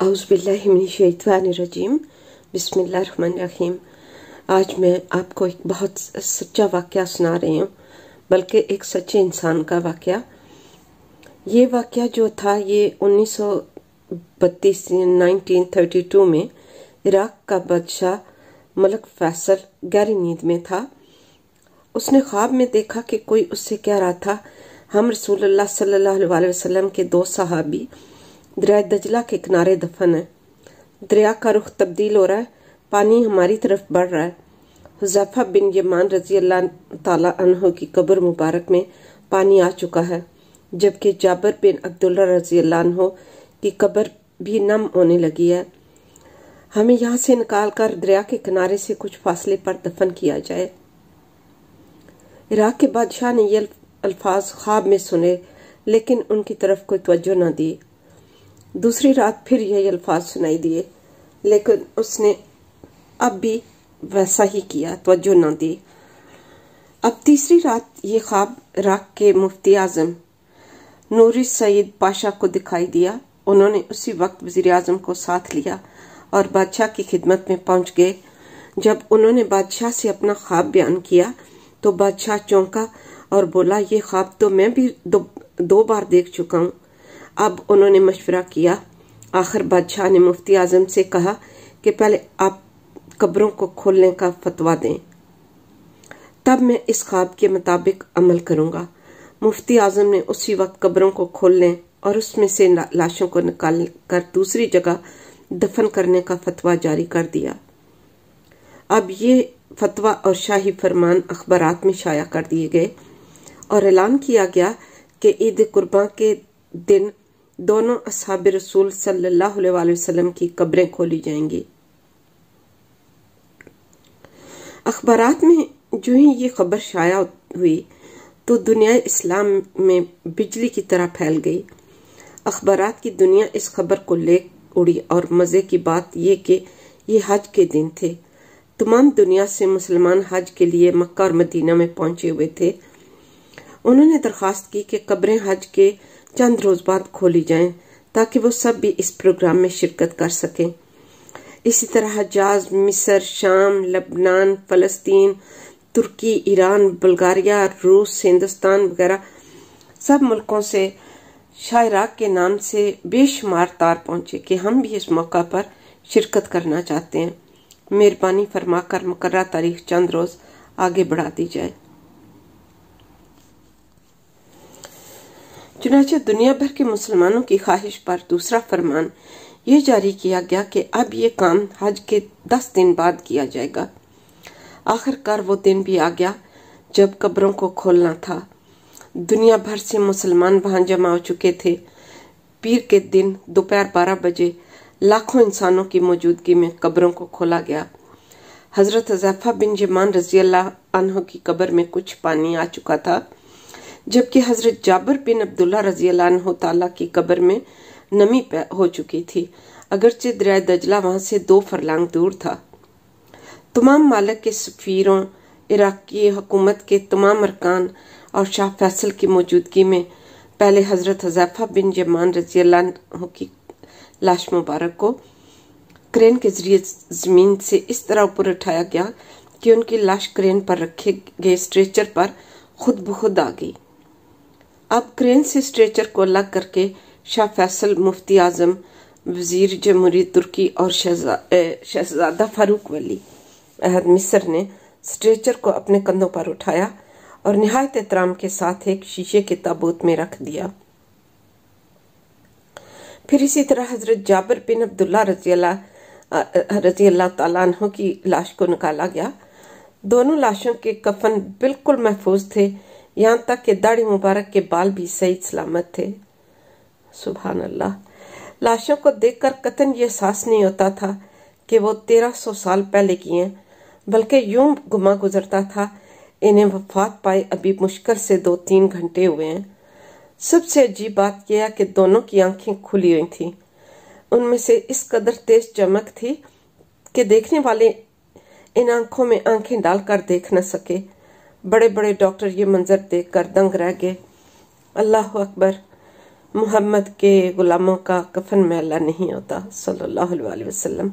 औज़ुबिल्लाहिमिनश्शैतानिर्रजीम बिस्मिल्लाहिर्रहमानिर्रहीम। आज मैं आपको एक बहुत सच्चा वाक़या सुना रही हूँ, बल्कि एक सच्चे इंसान का वाक़या। ये वाक़या जो था ये 1932 में इराक का बादशाह मलिक फैसल गहरी नींद में था। उसने ख्वाब में देखा कि कोई उससे कह रहा था, हम रसूलुल्लाह सल्लल्लाहु अलैहि वसल्लम के दो सहाबी दरिया दजला के किनारे दफन है। दरिया का रुख तब्दील हो रहा है, पानी हमारी तरफ बढ़ रहा है। हुज़ैफा बिन यमान रजी अल्लाह ताला अन्हु की कब्र मुबारक में पानी आ चुका है, जबकि जाबिर बिन अब्दुल्लाह रजी अल्लाह अन्हु की कब्र भी नम होने लगी है। हमें यहाँ से निकाल कर दरिया के किनारे से कुछ फासले पर दफन किया जाए। इराक के बादशाह ने ये अल्फाज ख्वाब में सुने, लेकिन उनकी तरफ कोई तवज्जो न दी। दूसरी रात फिर यही अल्फाज सुनाई दिए, लेकिन उसने अब भी वैसा ही किया, तवज्जो न दी। अब तीसरी रात ये ख्वाब इराक के मुफ्ती आजम नूरी सईद पाशा को दिखाई दिया। उन्होंने उसी वक्त वजीर आजम को साथ लिया और बादशाह की खिदमत में पहुंच गए। जब उन्होंने बादशाह से अपना ख्वाब बयान किया तो बादशाह चौंका और बोला, ये ख्वाब तो मैं भी दो बार देख चुका हूँ। अब उन्होंने मशवरा किया। आखिर बादशाह ने मुफ्ती आजम से कहा कि पहले आप कब्रों को खोलने का फतवा दें, तब मैं इस ख्वाब के मुताबिक अमल करूंगा। मुफ्ती आजम ने उसी वक्त कब्रों को खोलने और उसमें से लाशों को निकाल कर दूसरी जगह दफन करने का फतवा जारी कर दिया। अब ये फतवा और शाही फरमान अखबारात में शाया कर दिए गए और ऐलान किया गया कि ईद कुर्बान के दिन दोनों असहाब रसूल सल्लल्लाहु अलैहि वसल्लम की कब्रें खोली जाएंगी। अखबारात में जो ही ये खबर शाया हुई तो दुनिया इस्लाम में बिजली की तरह फैल गई। अखबारात की दुनिया इस खबर को ले उड़ी और मजे की बात ये कि ये हज के दिन थे। तमाम दुनिया से मुसलमान हज के लिए मक्का और मदीना में पहुंचे हुए थे। उन्होंने दरखास्त की कि कब्रें हज के चंद रोज बाद खोली जाएं, ताकि वो सब भी इस प्रोग्राम में शिरकत कर सकें। इसी तरह हजाज, मिस्र, शाम, लबनान, फलस्तीन, तुर्की, ईरान, बुल्गारिया, रूस, हिंदुस्तान वगैरह सब मुल्कों से शायराक के नाम से बेशुमार तार पहुंचे कि हम भी इस मौका पर शिरकत करना चाहते हैं। मेहरबानी फरमाकर मुकर्रर तारीख चंद रोज आगे बढ़ा दी जाए। चुनांचे दुनिया भर के मुसलमानों की ख्वाहिश पर दूसरा फरमान ये जारी किया गया कि अब ये काम हज के 10 दिन बाद किया जाएगा। आखिरकार वो दिन भी आ गया जब कब्रों को खोलना था। दुनिया भर से मुसलमान वहां जमा हो चुके थे। पीर के दिन दोपहर 12 बजे लाखों इंसानों की मौजूदगी में कब्रों को खोला गया। हजरत हुज़ैफा बिन यमान रजी अल्लाह अन्हु की कब्र में कुछ पानी आ चुका था, जबकि हजरत जाबिर बिन अब्दुल्लाह रजी अल्लाह अन्हु ताला की कब्र में नमी हो चुकी थी, अगरचे दरिया दजला वहां से 2 फरलांग दूर था। तमाम मालिक के सफीरों, इराकी हुकूमत के तमाम अरकान और शाह फैसल की मौजूदगी में पहले हजरत हुज़ैफा बिन यमान रजी अल्लाह अन्हु की लाश मुबारक को क्रेन के जरिए जमीन से इस तरह ऊपर उठाया गया कि उनकी लाश क्रेन पर रखे गए स्ट्रेचर पर खुद ब खुद आ गई। अब क्रेन से स्ट्रेचर को अलग करके शाह फैसल, मुफ्ती आजम, वजीर जमहूरी तुर्की और शहजादा फारूक वली अहद मिस्र ने स्ट्रेचर को अपने कंधों पर उठाया और निहायत एहतराम के साथ एक शीशे के ताबूत में रख दिया। फिर इसी तरह हजरत जाबिर बिन अब्दुल्लाह रजी अल्लाह ताला अन्हु की लाश को निकाला गया। दोनों लाशों के कफन बिल्कुल महफूज थे, यहाँ तक कि दाढ़ी मुबारक के बाल भी सही सलामत थे। सुभान अल्लाह। लाशों को देखकर कतन ये एहसास नहीं होता था कि वो 1300 साल पहले की हैं, बल्कि यूं गुमा गुजरता था इन्हें वफात पाए अभी मुश्किल से 2-3 घंटे हुए हैं। सबसे अजीब बात यह है कि दोनों की आंखें खुली हुई थीं। उनमें से इस कदर तेज चमक थी कि देखने वाले इन आंखों में आंखें डालकर देख न सके। बड़े बड़े डॉक्टर ये मंजर देखकर दंग रह गए। अल्लाह अकबर। محمد کے غلاموں کا کفن میلا نہیں ہوتا صلی اللہ علیہ وسلم۔